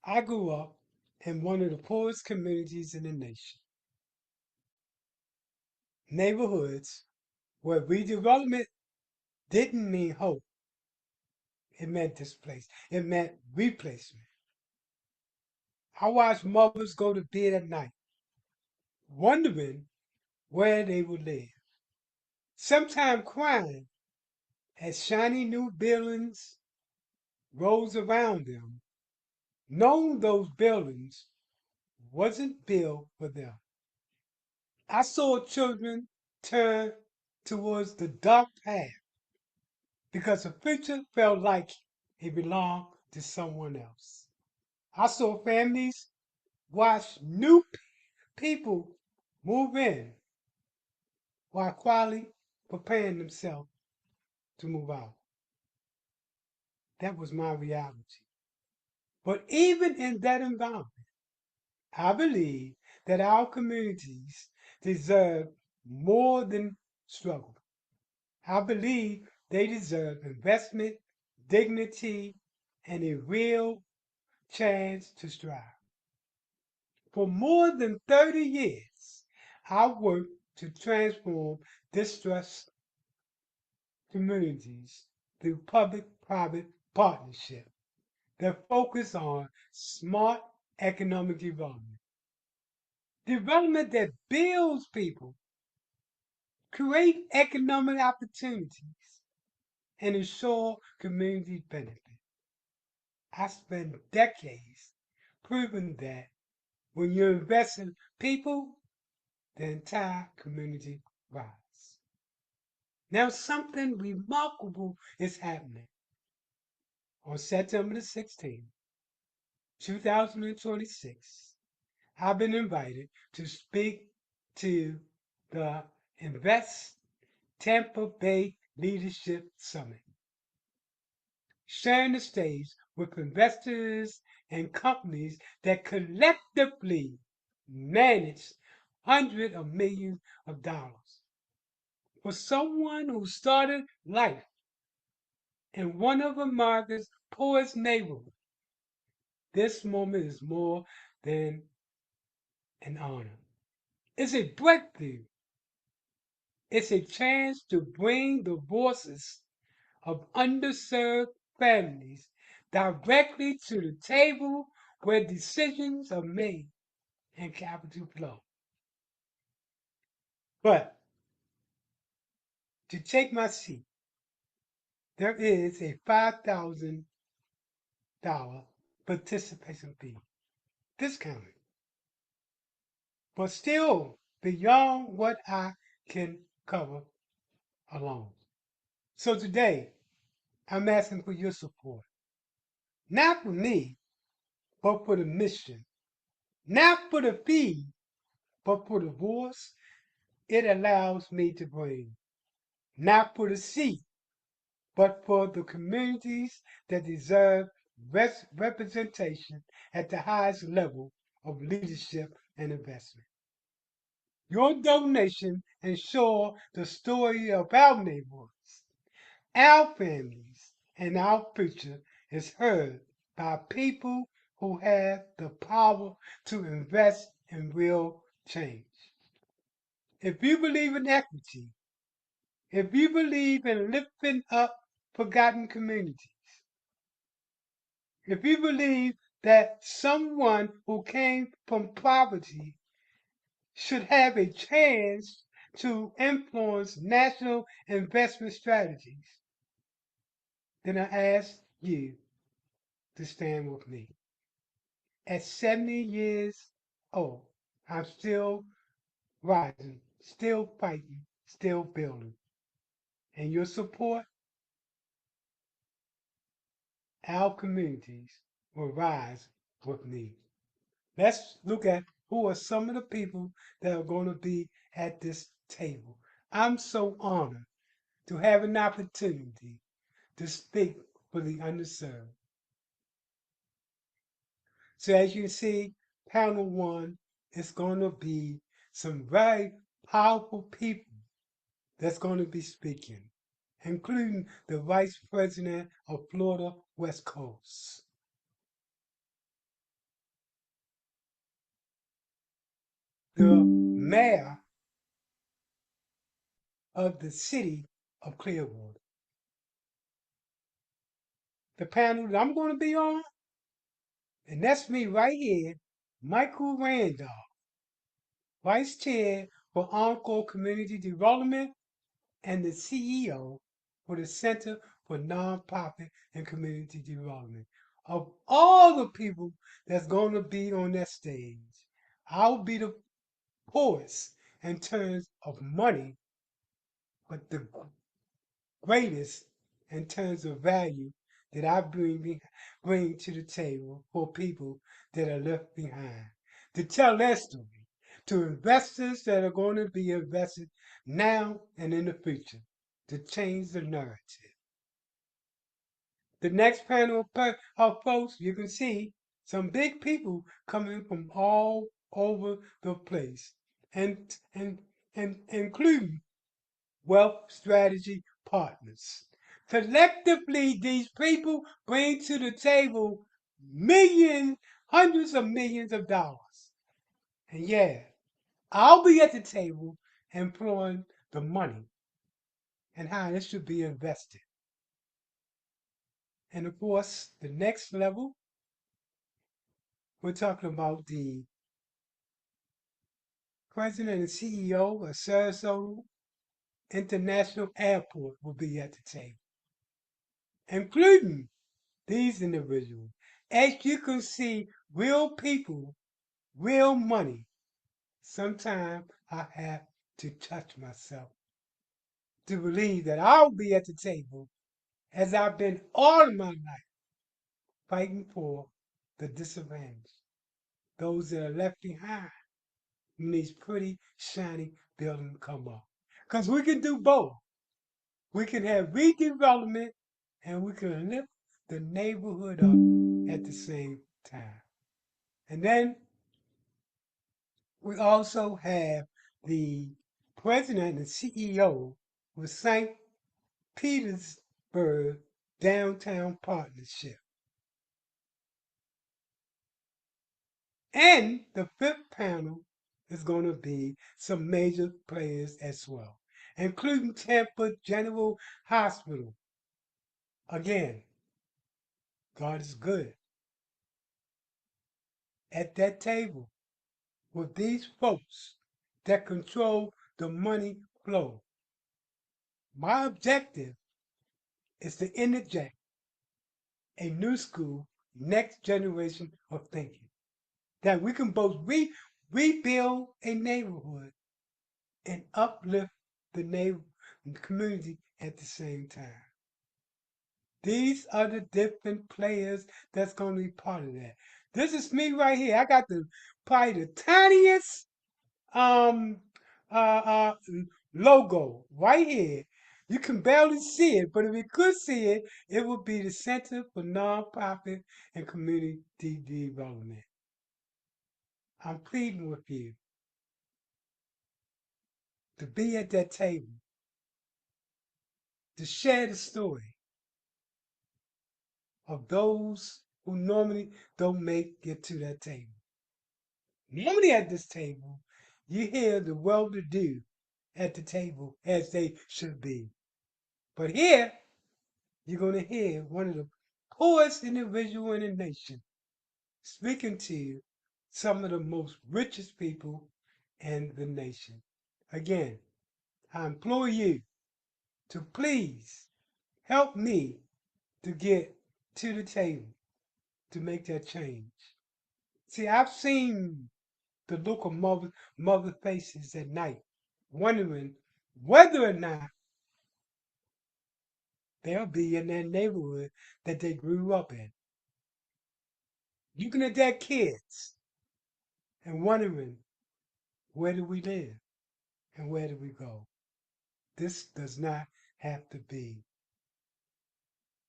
I grew up in one of the poorest communities in the nation, neighborhoods where redevelopment didn't mean hope, it meant displacement, it meant replacement. I watched mothers go to bed at night, wondering where they would live, sometimes crying as shiny new buildings rose around them, knowing those buildings wasn't built for them. I saw children turn towards the dark path because the future felt like it belonged to someone else. I saw families watch new people move in while quietly preparing themselves to move out. That was my reality. But even in that environment, I believe that our communities deserve more than struggle. I believe they deserve investment, dignity, and a real chance to strive. For more than 30 years, I worked to transform distressed communities through public-private partnership that focus on smart economic development. Development that builds people, create economic opportunities, and ensure community benefit. I spent decades proving that when you invest in people, the entire community rise. Now something remarkable is happening. On September the 16th, 2026, I've been invited to speak to the Invest Tampa Bay Leadership Summit, sharing the stage with investors and companies that collectively manage hundreds of millions of dollars. For someone who started life in one of America's poorest neighborhoods, this moment is more than an honor. It's a breakthrough. It's a chance to bring the voices of underserved families directly to the table where decisions are made and capital flow. But to take my seat, there is a $5,000 participation fee, discounted, but still beyond what I can cover alone. So today, I'm asking for your support, not for me, but for the mission, not for the fee, but for the voice it allows me to bring, not for the seat, but for the communities that deserve representation at the highest level of leadership and investment. Your donation ensures the story of our neighborhoods, our families, and our future is heard by people who have the power to invest in real change. If you believe in equity, if you believe in lifting up forgotten communities, if you believe that someone who came from poverty should have a chance to influence national investment strategies, then I ask you to stand with me. At 70 years old, I'm still rising, still fighting, still building. And your support, our communities will rise with me. Let's look at who are some of the people that are going to be at this table. I'm so honored to have an opportunity to speak for the underserved. So as you see, panel one is going to be some very powerful people that's going to be speaking, including the Vice President of Florida West Coast. the mayor of the city of Clearwater. The panel that I'm going to be on, and that's me right here, Michael Randolph, Vice Chair for Encore Community Development and the CEO for the Center for Nonprofit and Community Development. Of all the people that's going to be on that stage, I'll be the poorest in terms of money, but the greatest in terms of value that I bring to the table for people that are left behind to tell their story to investors that are going to be invested now and in the future to change the narrative. The next panel of folks, you can see some big people coming from all over the place and including wealth strategy partners. Collectively, these people bring to the table millions, hundreds of millions of dollars. And yeah, I'll be at the table employing the money and how it should be invested. And of course, the next level, we're talking about the president and CEO of Sarasota International Airport will be at the table, including these individuals. As you can see, real people, real money. Sometimes I have to touch myself to believe that I'll be at the table as I've been all of my life fighting for the disadvantaged, those that are left behind when these pretty, shiny buildings come up. Because we can do both. We can have redevelopment and we can lift the neighborhood up at the same time. And then we also have the president and CEO of St. Petersburg Downtown Partnership. And the fifth panel is going to be some major players as well, including Tampa General Hospital. Again, God is good. At that table with these folks that control the money flow, my objective is to interject a new school, next generation of thinking. That we can both rebuild a neighborhood and uplift the community at the same time. These are the different players that's going to be part of that. This is me right here. I got probably the tiniest um uh, uh logo right here. You can barely see it, but if you could see it, it would be the Center for Nonprofit and Community Development. I'm pleading with you to be at that table, to share the story of those who normally don't make it to that table. Normally at this table, you hear the well-to-do at the table as they should be. But here, you're going to hear one of the poorest individual in the nation speaking to some of the most richest people in the nation. Again, I implore you to please help me to get to the table to make that change. See, I've seen the look of mother faces at night, wondering whether or not they'll be in that neighborhood that they grew up in. Looking at their kids and wondering, where do we live and where do we go? This does not have to be.